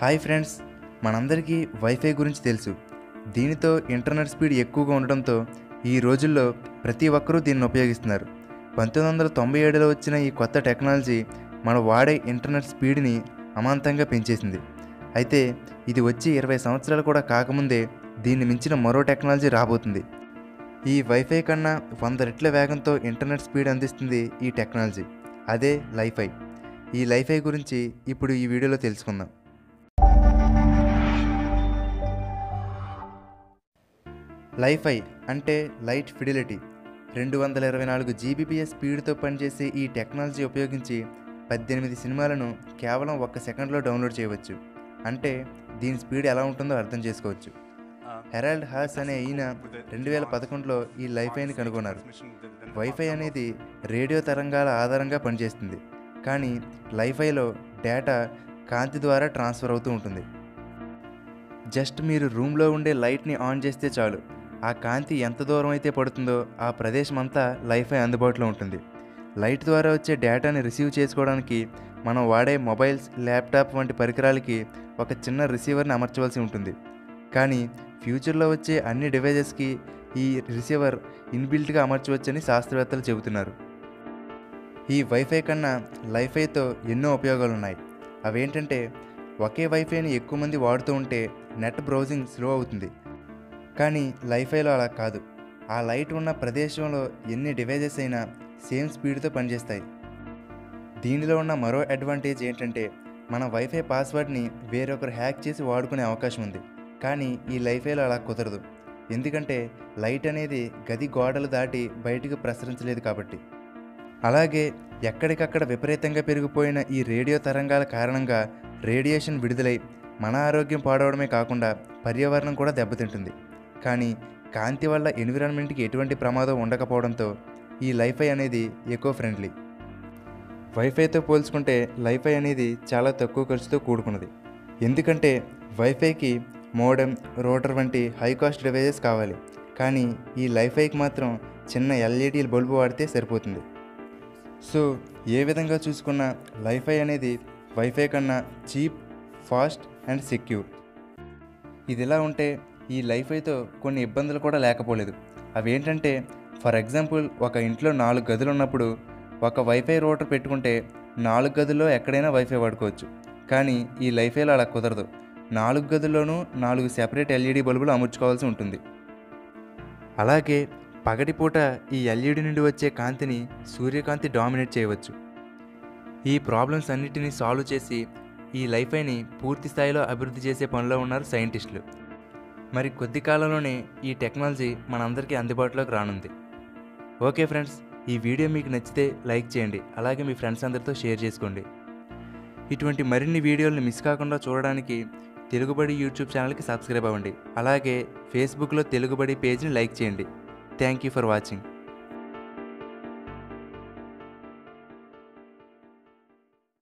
Hi friends, మనందరికీ wifi గురించి తెలుసు. దీనితో ఇంటర్నెట్ స్పీడ్ ఎక్కువగా ఉండడంతో ఈ రోజుల్లో ప్రతి ఒక్కరూ దీన్ని ఉపయోగిస్తున్నారు. 1997లో వచ్చిన ఈ కొత్త టెక్నాలజీ మనం వాడే ఇంటర్నెట్ స్పీడ్ని అమాంతంగా పెంచేసింది. అయితే ఇది వచ్చి 20 సంవత్సరాలు కూడా కాకముందే దీన్ని మించిన మరో టెక్నాలజీ రాబోతుంది. ఈ వైఫై కన్నా 100 రెట్ల వేగంతో ఇంటర్నెట్ స్పీడ్ అందిస్తుంది ఈ టెక్నాలజీ. అదే లైఫై. ఈ లైఫై గురించి ఇప్పుడు ఈ వీడియోలో తెలుసుకుందాం. లైఫై అంటే లైట్ ఫిడిలిటీ. 224 జీబీపీఎస్ స్పీడ్తో పనిచేసే ఈ టెక్నాలజీ ఉపయోగించి 18 సినిమాలను కేవలం 1 సెకండ్లో డౌన్లోడ్ చేయవచ్చు. అంటే దీని స్పీడ్ ఎలా ఉంటుందో అర్థం చేసుకోవచ్చు. హెరాల్డ్ హాస్ అనే ఈయన 2011లో ఈ లైఫైని కనుగొన్నారు. వైఫై అనేది రేడియో తరంగాల ఆధారంగా పనిచేస్తుంది, కానీ లైఫైలో డేటా కాంతి ద్వారా ట్రాన్స్ఫర్ అవుతూ ఉంటుంది. జస్ట్ మీరు రూమ్లో ఉండే లైట్ని ఆన్ చేస్తే చాలు, ఆ కాంతి ఎంత దూరం అయితే పడుతుందో ఆ ప్రదేశం అంతా లైఫై అందుబాటులో ఉంటుంది. లైట్ ద్వారా వచ్చే డేటాని రిసీవ్ చేసుకోవడానికి మనం వాడే మొబైల్స్, ల్యాప్టాప్ వంటి పరికరాలకి ఒక చిన్న రిసీవర్ని అమర్చవలసి ఉంటుంది. కానీ ఫ్యూచర్లో వచ్చే అన్ని డివైజెస్కి ఈ రిసీవర్ ఇన్బిల్ట్గా అమర్చవచ్చని శాస్త్రవేత్తలు చెబుతున్నారు. ఈ వైఫై కన్నా లైఫైతో ఎన్నో ఉపయోగాలు ఉన్నాయి. అవేంటంటే, ఒకే వైఫైని ఎక్కువ మంది వాడుతూ ఉంటే నెట్ బ్రౌజింగ్ స్లో అవుతుంది. కానీ లైఫైలో అలా కాదు. ఆ లైట్ ఉన్న ప్రదేశంలో ఎన్ని డివైజెస్ అయినా సేమ్ స్పీడ్తో పనిచేస్తాయి. దీనిలో ఉన్న మరో అడ్వాంటేజ్ ఏంటంటే, మన వైఫై పాస్వర్డ్ని వేరొకరు హ్యాక్ చేసి వాడుకునే అవకాశం ఉంది. కానీ ఈ లైఫైలో అలా కుదరదు, ఎందుకంటే లైట్ అనేది గది గోడలు దాటి బయటకు ప్రసరించలేదు కాబట్టి. అలాగే ఎక్కడికక్కడ విపరీతంగా పెరిగిపోయిన ఈ రేడియో తరంగాల కారణంగా రేడియేషన్ విడుదలై మన ఆరోగ్యం పాడవడమే కాకుండా పర్యావరణం కూడా దెబ్బతింటుంది. కానీ కాంతి వల్ల ఎన్విరాన్మెంట్కి ఎటువంటి ప్రమాదం ఉండకపోవడంతో ఈ లైఫై అనేది ఎకో ఫ్రెండ్లీ. వైఫైతో పోల్చుకుంటే లైఫై అనేది చాలా తక్కువ ఖర్చుతో కూడుకున్నది. ఎందుకంటే వైఫైకి మోడెమ్, రూటర్ వంటి హై కాస్ట్ డివైజెస్ కావాలి. కానీ ఈ లైఫైకి మాత్రం చిన్న ఎల్ఈడి బల్బు వాడితే సరిపోతుంది. సో ఏ విధంగా చూసుకున్నా లైఫై అనేది వైఫై కన్నా చీప్, ఫాస్ట్ అండ్ సెక్యూర్. ఇదిలా ఉంటే ఈ లైఫైతో కొన్ని ఇబ్బందులు కూడా లేకపోలేదు. అవేంటంటే, ఫర్ ఎగ్జాంపుల్, ఒక ఇంట్లో 4 గదులు ఉన్నప్పుడు ఒక వైఫై రూటర్ పెట్టుకుంటే 4 గదుల్లో ఎక్కడైనా వైఫై వాడుకోవచ్చు. కానీ ఈ లైఫైలో అలా కుదరదు. 4 గదుల్లోనూ 4 సెపరేట్ ఎల్ఈడి బల్బులు అమర్చుకోవాల్సి ఉంటుంది. అలాగే పగటిపూట ఈ ఎల్ఈడి నుండి వచ్చే కాంతిని సూర్యకాంతి డామినేట్ చేయవచ్చు. ఈ ప్రాబ్లమ్స్ అన్నిటినీ సాల్వ్ చేసి ఈ లైఫైని పూర్తి స్థాయిలో అభివృద్ధి చేసే పనిలో ఉన్నారు సైంటిస్టులు. మరి కొద్ది కాలంలోనే ఈ టెక్నాలజీ మనందరికీ అందుబాటులోకి రానుంది. ఓకే ఫ్రెండ్స్, ఈ వీడియో మీకు నచ్చితే లైక్ చేయండి, అలాగే మీ ఫ్రెండ్స్ అందరితో షేర్ చేసుకోండి. ఇటువంటి మరిన్ని వీడియోలను మిస్ కాకుండా చూడడానికి తెలుగుబడి యూట్యూబ్ ఛానల్కి సబ్స్క్రైబ్ అవ్వండి. అలాగే ఫేస్బుక్లో తెలుగుబడి పేజ్ని లైక్ చేయండి. Thank you for watching.